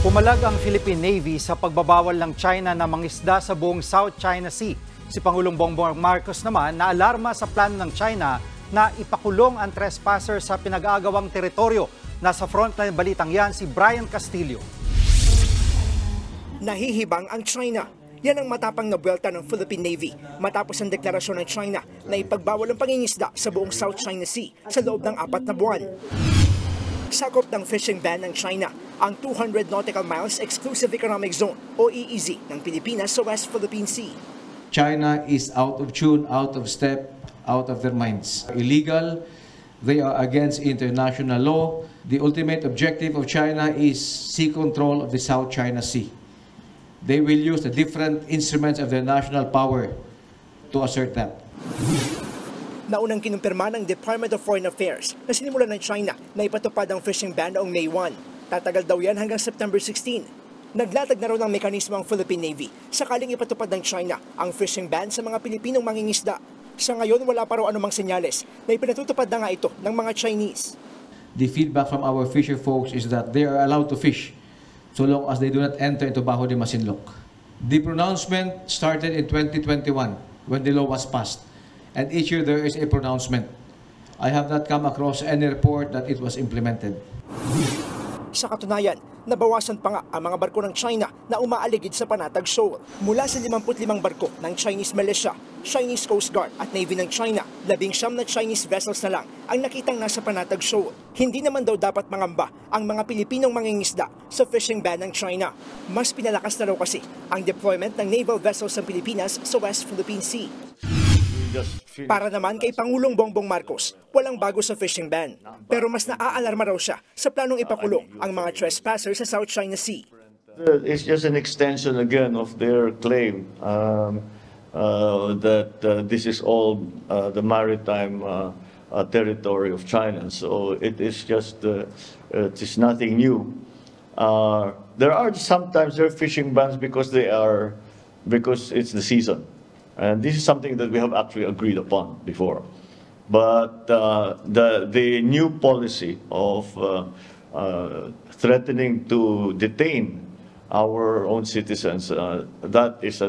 Pumalag ang Philippine Navy sa pagbabawal ng China na mangisda sa buong South China Sea. Si Pangulong Bongbong Marcos naman naalarma sa plano ng China na ipakulong ang trespasser sa pinag-aagawang teritoryo. Nasa frontline balitang yan si Brian Castillo. Nahihibang ang China. Yan ang matapang na buwelta ng Philippine Navy matapos ang deklarasyon ng China na ipagbawal ang pangingisda sa buong South China Sea sa loob ng 4 na buwan. Sakop ng fishing ban ng China ang 200 nautical miles exclusive economic zone o EEZ ng Pilipinas sa West Philippine Sea. China is out of tune, out of step, out of their minds. Illegal, they are against international law. The ultimate objective of China is sea control of the South China Sea. They will use the different instruments of their national power to assert that. Naunang kinumpirma ng Department of Foreign Affairs na sinimulan ng China na ipatupad ang fishing ban noong May 1. Tatagal daw yan hanggang September 16. Naglatag na raw ng mekanismo ang Philippine Navy sakaling ipatupad ng China ang fishing ban sa mga Pilipinong mangingisda. Sa ngayon, wala pa raw anumang senyales na ipinatutupad na nga ito ng mga Chinese. The feedback from our fisher folks is that they are allowed to fish so long as they do not enter into Bajo de Masinloc. The pronouncement started in 2021 when the law was passed. And each year there is a pronouncement. I have not come across any report that it was implemented. Sa katunayan, nabawasan pa nga ang mga barko ng China na umaaligid sa Panatag Shoal. Mula sa 55 barko ng Chinese militia, Chinese Coast Guard at Navy ng China, 19 na Chinese vessels na lang ang nakitang nasa Panatag Shoal. Hindi naman daw dapat mangamba ang mga Pilipinong mangingisda sa fishing ban ng China. Mas pinalakas na raw kasi ang deployment ng naval vessels ng Pilipinas sa West Philippine Sea. Para naman kay Pangulong Bongbong Marcos, walang bago sa fishing ban. Pero mas naaalarma raw siya sa planong ipakulong ang mga trespassers sa South China Sea. It's just an extension again of their claim that this is all the maritime territory of China. So it is just, it is nothing new. There are sometimes fishing bans because it's the season. And this is something that we have actually agreed upon before. But the new policy of threatening to detain our own citizens, that is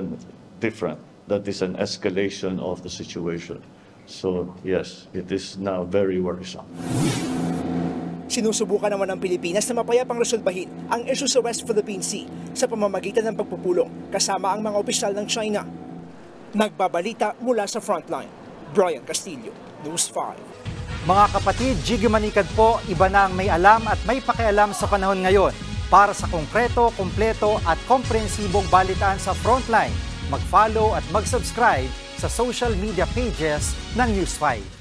different. That is an escalation of the situation. So yes, it is now very worrisome. Sinusubukan naman ng Pilipinas na mapayapang resolbahin ang issue sa West Philippine Sea sa pamamagitan ng pagpupulong kasama ang mga opisyal ng China. Nagbabalita mula sa frontline, Brian Castillo, News 5. Mga kapatid, Jiggy Manikad po, iba na ang may alam at may pakialam sa panahon ngayon. Para sa konkreto, kumpleto at komprehensibong balitaan sa frontline, mag-follow at mag-subscribe sa social media pages ng News 5.